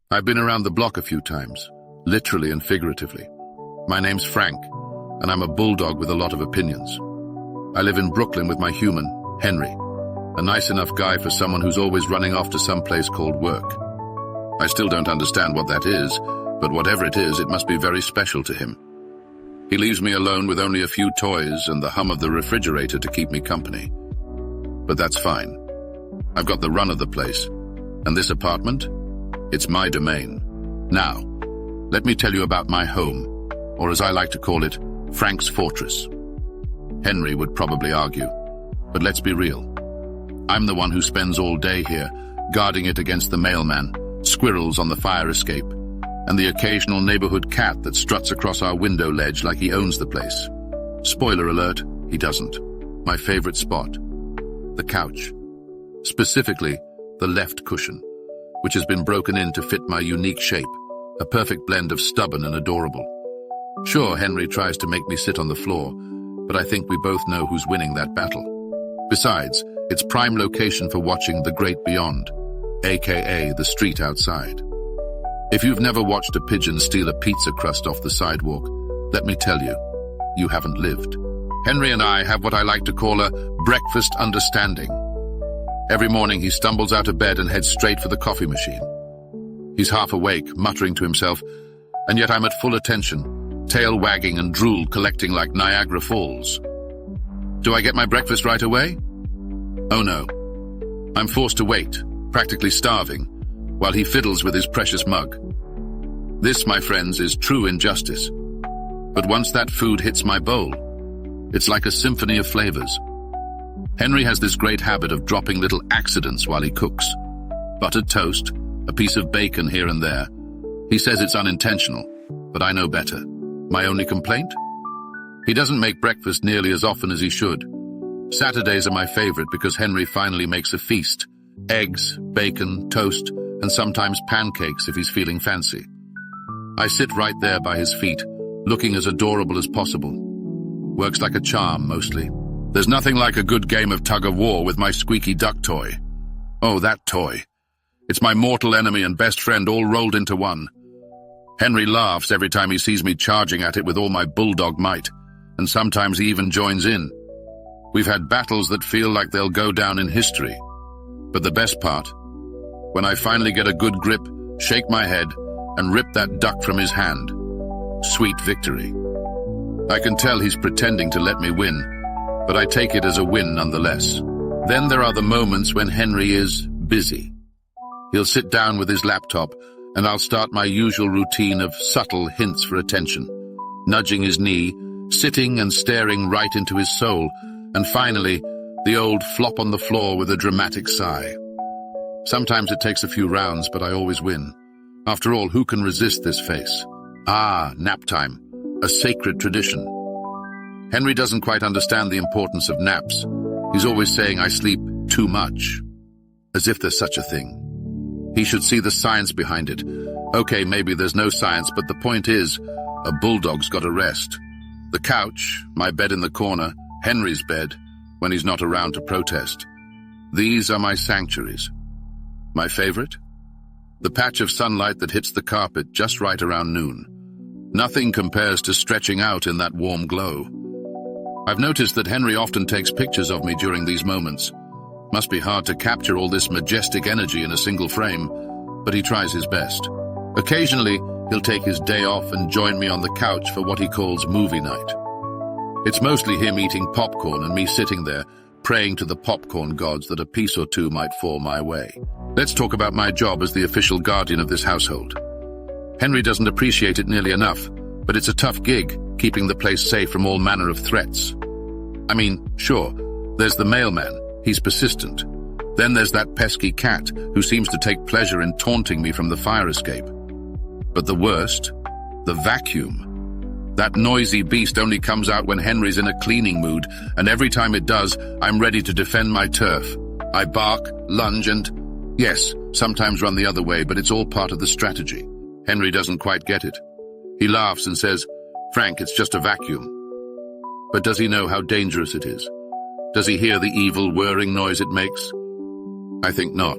I've been around the block a few times, literally and figuratively. My name's Frank, and I'm a bulldog with a lot of opinions. I live in Brooklyn with my human, Henry, a nice enough guy for someone who's always running off to some place called work. I still don't understand what that is, but whatever it is, it must be very special to him. He leaves me alone with only a few toys and the hum of the refrigerator to keep me company. But that's fine. I've got the run of the place, and this apartment? It's my domain. Now, let me tell you about my home, or as I like to call it, Frank's Fortress. Henry would probably argue, but let's be real. I'm the one who spends all day here, guarding it against the mailman, squirrels on the fire escape, and the occasional neighborhood cat that struts across our window ledge like he owns the place. Spoiler alert, he doesn't. My favorite spot, the couch. Specifically, the left cushion, which has been broken in to fit my unique shape, a perfect blend of stubborn and adorable. Sure, Henry tries to make me sit on the floor, but I think we both know who's winning that battle. Besides, it's prime location for watching the great beyond, aka the street outside. If you've never watched a pigeon steal a pizza crust off the sidewalk, let me tell you, you haven't lived. Henry and I have what I like to call a breakfast understanding. Every morning he stumbles out of bed and heads straight for the coffee machine. He's half awake, muttering to himself, and yet I'm at full attention, tail wagging and drool collecting like Niagara Falls. Do I get my breakfast right away? Oh no. I'm forced to wait, practically starving, while he fiddles with his precious mug. This, my friends, is true injustice. But once that food hits my bowl, it's like a symphony of flavors. Henry has this great habit of dropping little accidents while he cooks. Buttered toast, a piece of bacon here and there. He says it's unintentional, but I know better. My only complaint? He doesn't make breakfast nearly as often as he should. Saturdays are my favorite because Henry finally makes a feast. Eggs, bacon, toast, and sometimes pancakes if he's feeling fancy. I sit right there by his feet, looking as adorable as possible. Works like a charm, mostly. There's nothing like a good game of tug-of-war with my squeaky duck toy. Oh, that toy. It's my mortal enemy and best friend all rolled into one. Henry laughs every time he sees me charging at it with all my bulldog might, and sometimes he even joins in. We've had battles that feel like they'll go down in history. But the best part, when I finally get a good grip, shake my head, and rip that duck from his hand. Sweet victory. I can tell he's pretending to let me win, but I take it as a win nonetheless. Then there are the moments when Henry is busy. He'll sit down with his laptop, and I'll start my usual routine of subtle hints for attention, nudging his knee, sitting and staring right into his soul, and finally, the old flop on the floor with a dramatic sigh. Sometimes it takes a few rounds, but I always win. After all, who can resist this face? Ah, nap time, a sacred tradition. Henry doesn't quite understand the importance of naps. He's always saying I sleep too much, as if there's such a thing. He should see the science behind it. Okay, maybe there's no science, but the point is, a bulldog's got to rest. The couch, my bed in the corner, Henry's bed, when he's not around to protest. These are my sanctuaries. My favorite? The patch of sunlight that hits the carpet just right around noon. Nothing compares to stretching out in that warm glow. I've noticed that Henry often takes pictures of me during these moments. Must be hard to capture all this majestic energy in a single frame, but he tries his best. Occasionally, he'll take his day off and join me on the couch for what he calls movie night. It's mostly him eating popcorn and me sitting there, praying to the popcorn gods that a piece or two might fall my way. Let's talk about my job as the official guardian of this household. Henry doesn't appreciate it nearly enough, but it's a tough gig, keeping the place safe from all manner of threats. I mean, sure, there's the mailman. He's persistent. Then there's that pesky cat who seems to take pleasure in taunting me from the fire escape. But the worst, the vacuum. That noisy beast only comes out when Henry's in a cleaning mood, and every time it does, I'm ready to defend my turf. I bark, lunge, and, yes, sometimes run the other way, but it's all part of the strategy. Henry doesn't quite get it. He laughs and says, "Frank, it's just a vacuum." But does he know how dangerous it is? Does he hear the evil whirring noise it makes? I think not.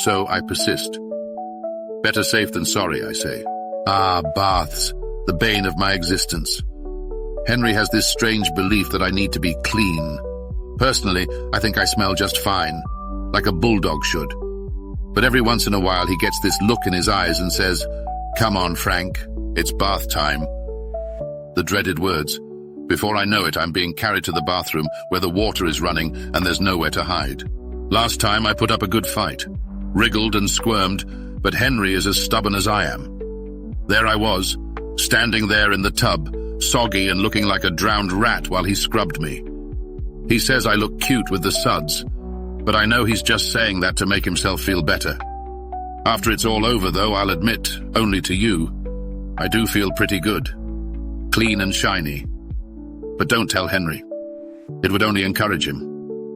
So I persist. Better safe than sorry, I say. Ah, baths, the bane of my existence. Henry has this strange belief that I need to be clean. Personally, I think I smell just fine, like a bulldog should. But every once in a while he gets this look in his eyes and says, "Come on, Frank, it's bath time." The dreaded words. Before I know it, I'm being carried to the bathroom where the water is running and there's nowhere to hide. Last time I put up a good fight, wriggled and squirmed, but Henry is as stubborn as I am. There I was, standing there in the tub, soggy and looking like a drowned rat while he scrubbed me. He says I look cute with the suds, but I know he's just saying that to make himself feel better. After it's all over, though, I'll admit, only to you, I do feel pretty good. Clean and shiny. But don't tell Henry. It would only encourage him.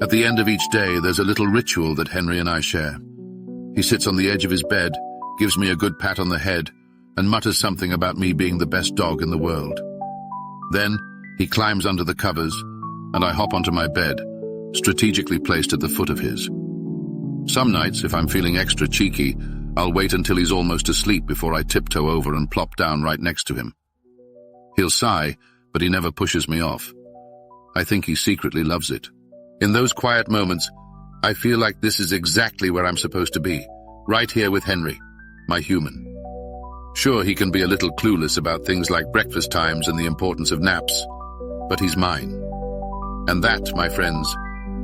At the end of each day, there's a little ritual that Henry and I share. He sits on the edge of his bed, gives me a good pat on the head, and mutters something about me being the best dog in the world. Then, he climbs under the covers, and I hop onto my bed, strategically placed at the foot of his. Some nights, if I'm feeling extra cheeky, I'll wait until he's almost asleep before I tiptoe over and plop down right next to him. He'll sigh, but he never pushes me off. I think he secretly loves it. In those quiet moments, I feel like this is exactly where I'm supposed to be, right here with Henry, my human. Sure, he can be a little clueless about things like breakfast times and the importance of naps, but he's mine. And that, my friends,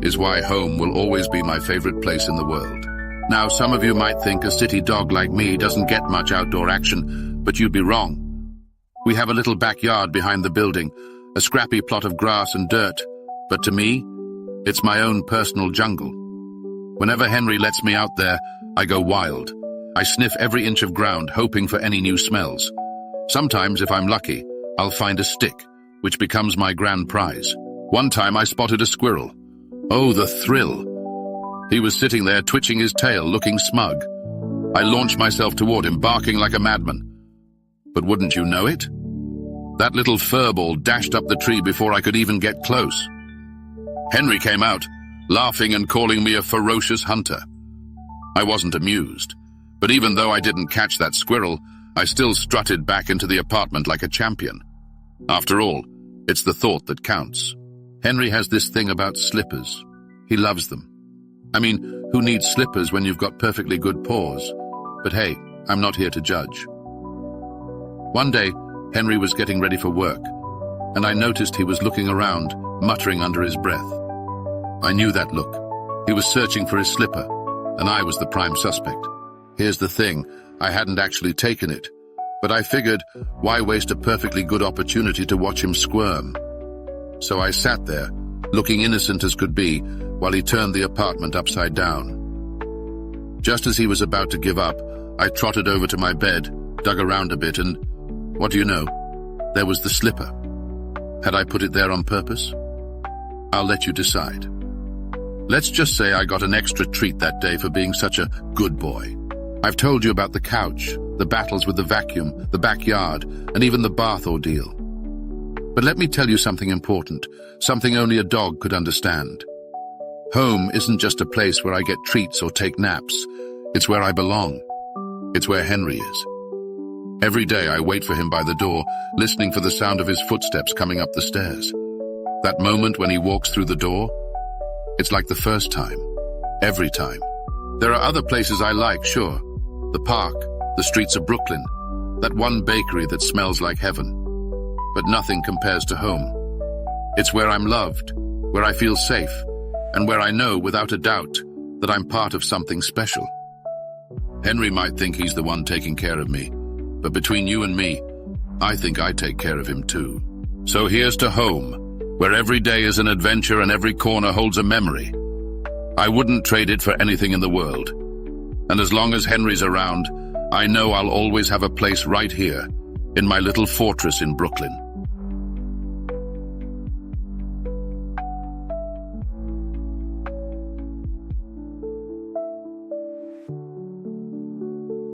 is why home will always be my favorite place in the world. Now, some of you might think a city dog like me doesn't get much outdoor action, but you'd be wrong. We have a little backyard behind the building, a scrappy plot of grass and dirt, but to me, it's my own personal jungle. Whenever Henry lets me out there, I go wild. I sniff every inch of ground, hoping for any new smells. Sometimes, if I'm lucky, I'll find a stick, which becomes my grand prize. One time I spotted a squirrel. Oh, the thrill! He was sitting there twitching his tail, looking smug. I launched myself toward him, barking like a madman. But wouldn't you know it? That little furball dashed up the tree before I could even get close. Henry came out, laughing and calling me a ferocious hunter. I wasn't amused, but even though I didn't catch that squirrel, I still strutted back into the apartment like a champion. After all, it's the thought that counts. Henry has this thing about slippers. He loves them. I mean, who needs slippers when you've got perfectly good paws? But hey, I'm not here to judge. One day, Henry was getting ready for work, and I noticed he was looking around, muttering under his breath. I knew that look. He was searching for his slipper, and I was the prime suspect. Here's the thing, I hadn't actually taken it, but I figured, why waste a perfectly good opportunity to watch him squirm? So I sat there, looking innocent as could be, while he turned the apartment upside down. Just as he was about to give up, I trotted over to my bed, dug around a bit, and what do you know? There was the slipper. Had I put it there on purpose? I'll let you decide. Let's just say I got an extra treat that day for being such a good boy. I've told you about the couch, the battles with the vacuum, the backyard, and even the bath ordeal. But let me tell you something important, something only a dog could understand. Home isn't just a place where I get treats or take naps. It's where I belong. It's where Henry is. Every day I wait for him by the door, listening for the sound of his footsteps coming up the stairs. That moment when he walks through the door, it's like the first time. Every time. There are other places I like, sure. The park, the streets of Brooklyn, that one bakery that smells like heaven. But nothing compares to home. It's where I'm loved, where I feel safe, and where I know without a doubt that I'm part of something special. Henry might think he's the one taking care of me, but between you and me, I think I take care of him too. So here's to home, where every day is an adventure and every corner holds a memory. I wouldn't trade it for anything in the world. And as long as Henry's around, I know I'll always have a place right here, in my little fortress in Brooklyn.